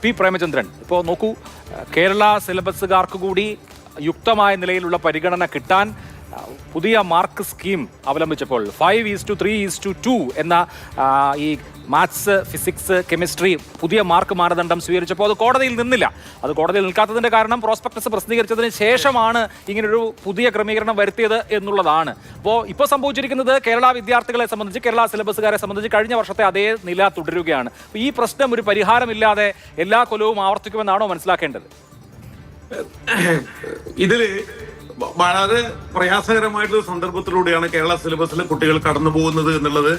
P Premachandran, ഇപ്പോൾ നോക്കൂ, കേരള സിലബസുകാർക്ക് കൂടി യുക്തമായ നിലയിലുള്ള പരിഗണന കിട്ടാൻ പുതിയ മാർക്ക് സ്കീം അവലംബിച്ചപ്പോൾ 5:3:2 എന്ന ഈ മാത്സ്, ഫിസിക്സ്, കെമിസ്ട്രി പുതിയ മാർക്ക് മാനദണ്ഡം സ്വീകരിച്ചപ്പോൾ അത് കോടതിയിൽ നിന്നില്ല. അത് കോടതിയിൽ നിൽക്കാത്തതിൻ്റെ കാരണം പ്രോസ്പെക്ടസ് പ്രസിദ്ധീകരിച്ചതിന് ശേഷമാണ് ഇങ്ങനൊരു പുതിയ ക്രമീകരണം വരുത്തിയത് എന്നുള്ളതാണ്. ഇപ്പോൾ സംഭവിച്ചിരിക്കുന്നത് കേരള വിദ്യാർത്ഥികളെ സംബന്ധിച്ച്, കേരള സിലബസുകാരെ സംബന്ധിച്ച് കഴിഞ്ഞ വർഷത്തെ അതേ നില തുടരുകയാണ്. ഈ പ്രശ്നം ഒരു പരിഹാരമില്ലാതെ എല്ലാ കൊല്ലവും ആവർത്തിക്കുമെന്നാണോ മനസ്സിലാക്കേണ്ടത്? ഇതില് വളരെ പ്രയാസകരമായിട്ടുള്ള സന്ദർഭത്തിലൂടെയാണ് കേരള സിലബസിലെ കുട്ടികൾ കടന്നു പോകുന്നത് എന്നുള്ളത്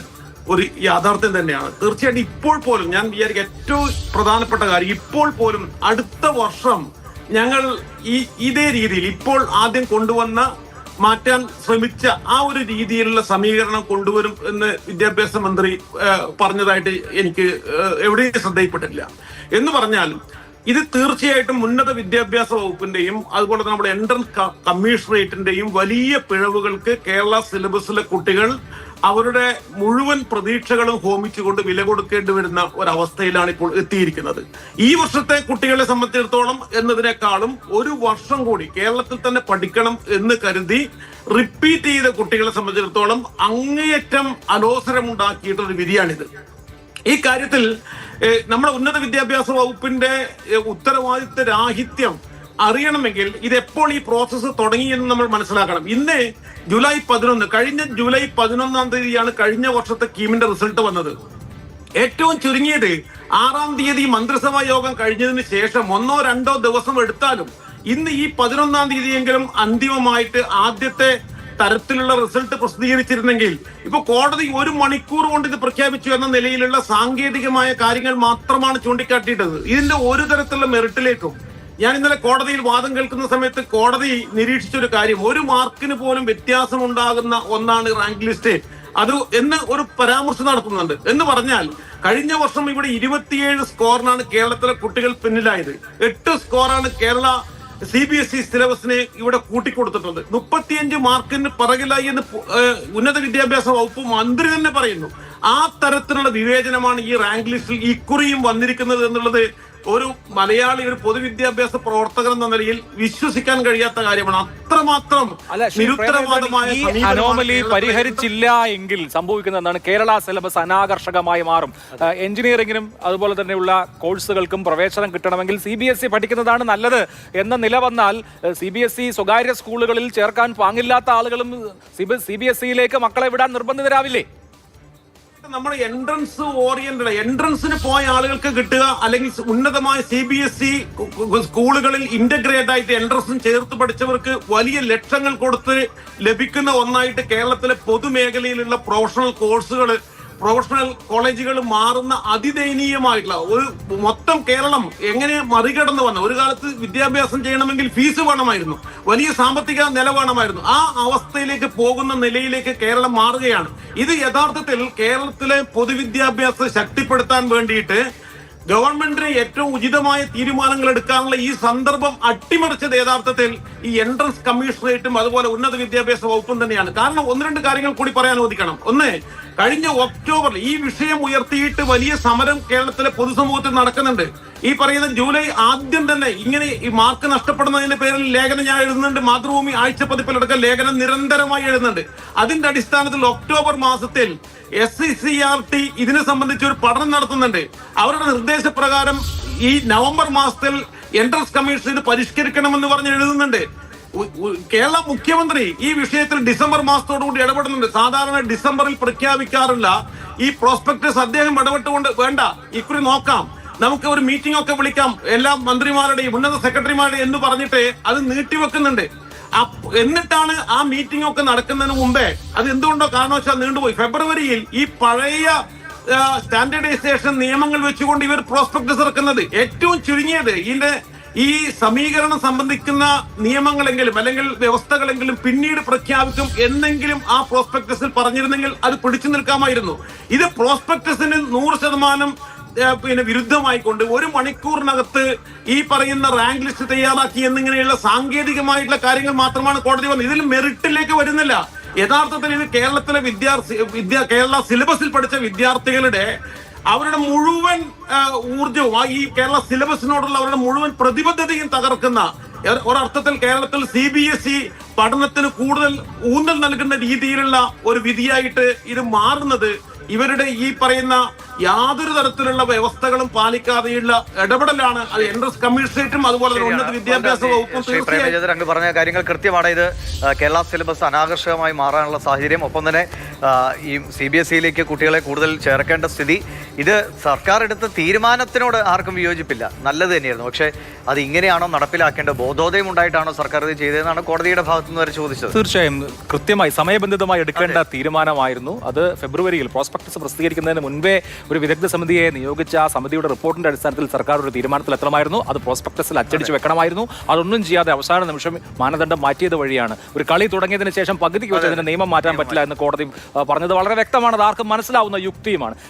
ഒരു യാഥാർത്ഥ്യം തന്നെയാണ്. തീർച്ചയായിട്ടും ഇപ്പോൾ പോലും ഞാൻ വിചാരിക്കും ഏറ്റവും പ്രധാനപ്പെട്ട കാര്യം, ഇപ്പോൾ പോലും അടുത്ത വർഷം ഞങ്ങൾ ഇതേ രീതിയിൽ ഇപ്പോൾ ആദ്യം കൊണ്ടുവന്ന മാറ്റാൻ ശ്രമിച്ച ആ ഒരു രീതിയിലുള്ള സമീകരണം കൊണ്ടുവരും എന്ന് വിദ്യാഭ്യാസ മന്ത്രി പറഞ്ഞതായിട്ട് എനിക്ക് എവിടെയും ശ്രദ്ധയിൽപ്പെട്ടില്ല. എന്ന് പറഞ്ഞാൽ ഇത് തീർച്ചയായിട്ടും ഉന്നത വിദ്യാഭ്യാസ വകുപ്പിന്റെയും അതുപോലെ നമ്മുടെ എൻട്രൻസ് കമ്മീഷണറേറ്റിന്റെയും വലിയ പിഴവുകൾക്ക് കേരള സിലബസിലെ കുട്ടികൾ അവരുടെ മുഴുവൻ പ്രതീക്ഷകളും ഹോമിച്ചുകൊണ്ട് വില കൊടുക്കേണ്ടി വരുന്ന ഒരവസ്ഥയിലാണ് ഇപ്പോൾ എത്തിയിരിക്കുന്നത്. ഈ വർഷത്തെ കുട്ടികളെ സംബന്ധിച്ചിടത്തോളം എന്നതിനേക്കാളും ഒരു വർഷം കൂടി കേരളത്തിൽ തന്നെ പഠിക്കണം എന്ന് കരുതി റിപ്പീറ്റ് ചെയ്ത കുട്ടികളെ സംബന്ധിച്ചിടത്തോളം അങ്ങേയറ്റം അലോസരമുണ്ടാക്കിയിട്ടൊരു വിധിയാണിത്. ഈ കാര്യത്തിൽ നമ്മുടെ ഉന്നത വിദ്യാഭ്യാസ വകുപ്പിന്റെ ഉത്തരവാദിത്വ രാഹിത്യം അറിയണമെങ്കിൽ ഇതെപ്പോൾ ഈ പ്രോസസ്സ് തുടങ്ങിയെന്ന് നമ്മൾ മനസ്സിലാക്കണം. ഇന്ന് ജൂലൈ 11, കഴിഞ്ഞ ജൂലൈ 11-ാം തീയതിയാണ് കഴിഞ്ഞ വർഷത്തെ കീമിന്റെ റിസൾട്ട് വന്നത്. ഏറ്റവും ചുരുങ്ങിയത് 6-ാം തീയതി മന്ത്രിസഭാ യോഗം കഴിഞ്ഞതിന് ശേഷം 1-2 ദിവസം എടുത്താലും ഇന്ന് ഈ 11-ാം തീയതിയെങ്കിലും അന്തിമമായിട്ട് ആദ്യത്തെ തരത്തിലുള്ള റിസൾട്ട് പ്രസിദ്ധീകരിച്ചിരുന്നെങ്കിൽ ഇപ്പൊ കോടതി 1 മണിക്കൂർ കൊണ്ട് ഇത് പ്രഖ്യാപിച്ചു എന്ന നിലയിലുള്ള സാങ്കേതികമായ കാര്യങ്ങൾ മാത്രമാണ് ചൂണ്ടിക്കാട്ടിയിട്ടത്. ഇതിന്റെ ഒരു തരത്തിലുള്ള മെറിറ്റിലേക്കും ഞാൻ ഇന്നലെ കോടതിയിൽ വാദം കേൾക്കുന്ന സമയത്ത് കോടതി നിരീക്ഷിച്ചൊരു കാര്യം, 1 മാർക്കിന് പോലും വ്യത്യാസമുണ്ടാകുന്ന ഒന്നാണ് റാങ്ക് ലിസ്റ്റ് അത് എന്ന് ഒരു പരാമർശം നടത്തുന്നുണ്ട്. എന്ന് പറഞ്ഞാൽ കഴിഞ്ഞ വർഷം ഇവിടെ 27 സ്കോറിനാണ് കേരളത്തിലെ കുട്ടികൾ പിന്നിലായത്. 8 സ്കോറാണ് കേരള CBSE സിലബസിനെ ഇവിടെ കൂട്ടിക്കൊടുത്തിട്ടുണ്ട്. 35 മാർക്കിന് പിറകിലായി എന്ന് ഉന്നത വിദ്യാഭ്യാസ വകുപ്പ് മന്ത്രി തന്നെ പറയുന്നു. ആ തരത്തിലുള്ള വിവേചനമാണ് ഈ റാങ്ക് ലിസ്റ്റിൽ ഇക്കുറിയും വന്നിരിക്കുന്നത് എന്നുള്ളത് ഒരു മലയാളി, ഒരു പൊതുവിദ്യാഭ്യാസ പ്രവർത്തകൻ എന്ന നിലയിൽ വിശ്വസിക്കാൻ കഴിയാത്ത കാര്യമാണ്. അത്രമാത്രം നിരുത്തരവാദമായ അനോമലി പരിഹരിച്ചില്ല എങ്കിൽ സംഭവിക്കുന്ന എന്താണ്? കേരള സിലബസ് അനാകർഷകമായി മാറും. എഞ്ചിനീയറിംഗിനും അതുപോലെ തന്നെയുള്ള കോഴ്സുകൾക്കും പ്രവേശനം കിട്ടണമെങ്കിൽ CBSE പഠിക്കുന്നതാണ് നല്ലത് എന്ന നില വന്നാൽ CBSE സ്വകാര്യ സ്കൂളുകളിൽ ചേർക്കാൻ പാങ്ങില്ലാത്ത ആളുകളും CBSEയിലേക്ക് മക്കളെ വിടാൻ നിർബന്ധിതരാവില്ലേ? നമ്മുടെ എൻട്രൻസ് ഓറിയന്റഡ് എൻട്രൻസിന് പോയ ആളുകൾക്ക് കിട്ടുക, അല്ലെങ്കിൽ ഉന്നതമായ CBSE സ്കൂളുകളിൽ ഇന്റഗ്രേറ്റ് ആയിട്ട് എൻട്രൻസും ചേർത്ത് പഠിച്ചവർക്ക് വലിയ ലക്ഷങ്ങൾ കൊടുത്ത് ലഭിക്കുന്ന ഒന്നായിട്ട് കേരളത്തിലെ പൊതുമേഖലയിലുള്ള പ്രൊഫഷണൽ കോളേജുകൾ മാറുന്ന അതിദയനീയമായിട്ടുള്ള ഒരു മൊത്തം കേരളം എങ്ങനെ മറികടന്ന് വന്ന ഒരു കാലത്ത് വിദ്യാഭ്യാസം ചെയ്യണമെങ്കിൽ ഫീസ് വേണമായിരുന്നു, വലിയ സാമ്പത്തിക നില വേണമായിരുന്നു. ആ അവസ്ഥയിലേക്ക് പോകുന്ന നിലയിലേക്ക് കേരളം മാറുകയാണ്. ഇത് യഥാർത്ഥത്തിൽ കേരളത്തിലെ പൊതുവിദ്യാഭ്യാസം ശക്തിപ്പെടുത്താൻ വേണ്ടിയിട്ട് ഗവൺമെന്റിന് ഏറ്റവും ഉചിതമായ തീരുമാനങ്ങൾ എടുക്കാനുള്ള ഈ സന്ദർഭം അട്ടിമറിച്ചത് യഥാർത്ഥത്തിൽ ഈ എൻട്രൻസ് കമ്മീഷണറേറ്റും അതുപോലെ ഉന്നത വിദ്യാഭ്യാസ വകുപ്പും തന്നെയാണ്. കാരണം 1-2 കാര്യങ്ങൾ കൂടി പറയാൻ അനുവദിക്കണം. ഒന്ന്, കഴിഞ്ഞ ഒക്ടോബറിൽ ഈ വിഷയം ഉയർത്തിയിട്ട് വലിയ സമരം കേരളത്തിലെ പൊതുസമൂഹത്തിൽ നടക്കുന്നുണ്ട്. ഈ പറയുന്ന ജൂലൈ ആദ്യം തന്നെ ഇങ്ങനെ ഈ മാർക്ക് നഷ്ടപ്പെടുന്നതിന്റെ പേരിൽ ലേഖനം ഞാൻ എഴുതുന്നുണ്ട്. മാതൃഭൂമി ആഴ്ചപ്പതിപ്പിലടക്കം ലേഖനം നിരന്തരമായി എഴുതുന്നുണ്ട്. അതിന്റെ അടിസ്ഥാനത്തിൽ ഒക്ടോബർ മാസത്തിൽ SCCRT ഇതിനെ സംബന്ധിച്ച് ഒരു പഠനം നടത്തുന്നുണ്ട്. അവരുടെ നിർദ്ദേശപ്രകാരം ഈ നവംബർ മാസത്തിൽ എൻട്രൻസ് കമ്മീഷൻ ഇത് പരിഷ്കരിക്കണമെന്ന് പറഞ്ഞ് എഴുതുന്നുണ്ട്. കേരള മുഖ്യമന്ത്രി ഈ വിഷയത്തിൽ ഡിസംബർ മാസത്തോടുകൂടി ഇടപെടുന്നുണ്ട്. സാധാരണ ഡിസംബറിൽ പ്രഖ്യാപിക്കാറില്ല ഈ പ്രോസ്പെക്ടസ് അദ്ദേഹം ഇടപെട്ടുകൊണ്ട് വേണ്ട ഇക്കുറി നോക്കാം, നമുക്ക് ഒരു മീറ്റിംഗ് ഒക്കെ വിളിക്കാം, എല്ലാ മന്ത്രിമാരുടെയും ഉന്നത സെക്രട്ടറിമാരുടെയും എന്ന് പറഞ്ഞിട്ട് അത് നീട്ടിവെക്കുന്നുണ്ട്. എന്നിട്ടാണ് ആ മീറ്റിംഗ് ഒക്കെ നടക്കുന്നതിന് മുമ്പേ അത് എന്തുകൊണ്ടോ കാരണവശാൽ നീണ്ടുപോയി. ഫെബ്രുവരിയിൽ ഈ പഴയ സ്റ്റാൻഡേർഡൈസേഷൻ നിയമങ്ങൾ വെച്ചുകൊണ്ട് ഇവർ പ്രോസ്പെക്ടസ് ഇറക്കുന്നത് ഏറ്റവും ചുരുങ്ങിയത് ഈ സമീകരണം സംബന്ധിക്കുന്ന നിയമങ്ങളെങ്കിലും അല്ലെങ്കിൽ വ്യവസ്ഥകളെങ്കിലും പിന്നീട് പ്രഖ്യാപിക്കും എന്നെങ്കിലും ആ പ്രോസ്പെക്ടസിൽ പറഞ്ഞിരുന്നെങ്കിൽ അത് പിടിച്ചു നിൽക്കാമായിരുന്നു. ഇത് പ്രോസ്പെക്ടസിന് 100% വിരുദ്ധമായിക്കൊണ്ട് 1 മണിക്കൂറിനകത്ത് ഈ പറയുന്ന റാങ്ക് ലിസ്റ്റ് തയ്യാറാക്കി എന്നിങ്ങനെയുള്ള സാങ്കേതികമായിട്ടുള്ള കാര്യങ്ങൾ മാത്രമാണ് കോടതി വന്നത്. ഇതിൽ മെറിറ്റിലേക്ക് വരുന്നില്ല. യഥാർത്ഥത്തിൽ ഇത് കേരളത്തിലെ കേരള സിലബസിൽ പഠിച്ച വിദ്യാർത്ഥികളുടെ അവരുടെ മുഴുവൻ ഊർജവും ഈ കേരള സിലബസിനോടുള്ള അവരുടെ മുഴുവൻ പ്രതിബദ്ധതയും തകർക്കുന്ന ഒരർത്ഥത്തിൽ കേരളത്തിൽ CBSE പഠനത്തിന് കൂടുതൽ ഊന്നൽ നൽകുന്ന രീതിയിലുള്ള ഒരു വിധിയായിട്ട് ഇത് മാറുന്നത് ഇവരുടെ ഈ പറയുന്ന യാതൊരു തരത്തിലുള്ള വ്യവസ്ഥകളും പാലിക്കാതെയുള്ള ഇടപെടലാണ്. അത് എൻട്രൻസ് കമ്മീഷണറേറ്റും അതുപോലെ തന്നെ ഉന്നത വിദ്യാഭ്യാസ വകുപ്പും പ്രേമചന്ദ്രൻ അങ്ങ് പറഞ്ഞ കാര്യങ്ങൾ കൃത്യമാണ്. ഇത് കേരള സിലബസ് അനാകർഷകമായി മാറാനുള്ള സാഹചര്യം, ഒപ്പം തന്നെ ഈ CBSEയിലേക്ക് കുട്ടികളെ കൂടുതൽ ചേർക്കേണ്ട സ്ഥിതി, ഇത് സർക്കാർ എടുത്ത തീരുമാനത്തിനോട് ആർക്കും വിയോജിപ്പില്ല, നല്ലത് തന്നെയായിരുന്നു. പക്ഷേ അത് ഇങ്ങനെയാണോ നടപ്പിലാക്കേണ്ടത്, ബോധോദയം ഉണ്ടായിട്ടാണോ സർക്കാർ ഇത് ചെയ്തതെന്നാണ് കോടതിയുടെ ഭാഗത്തുനിന്ന് വരെ ചോദിച്ചത്. തീർച്ചയായും കൃത്യമായി സമയബന്ധിതമായി എടുക്കേണ്ട തീരുമാനമായിരുന്നു അത്. ഫെബ്രുവരിയിൽ പ്രോസ്പെക്ടസ് പ്രസിദ്ധീകരിക്കുന്നതിന് മുൻപേ ഒരു വിദഗ്ധ സമിതിയെ നിയോഗിച്ച ആ സമിതിയുടെ റിപ്പോർട്ടിന്റെ അടിസ്ഥാനത്തിൽ സർക്കാർ ഒരു തീരുമാനത്തിൽ എത്തണമായിരുന്നു. അത് പ്രോസ്പെക്ടസിൽ അച്ചടിച്ച് വെക്കണമായിരുന്നു. അതൊന്നും ചെയ്യാതെ അവസാന നിമിഷം മാനദണ്ഡം മാറ്റിയത് വഴിയാണ്. ഒരു കളി തുടങ്ങിയതിന് ശേഷം പകുതിക്ക് വെച്ച് അതിന്റെ നിയമം മാറ്റാൻ പറ്റില്ല എന്ന് കോടതി പറഞ്ഞത് വളരെ വ്യക്തമാണ്. അത് ആർക്കും മനസ്സിലാവുന്ന യുക്തിയുമാണ്.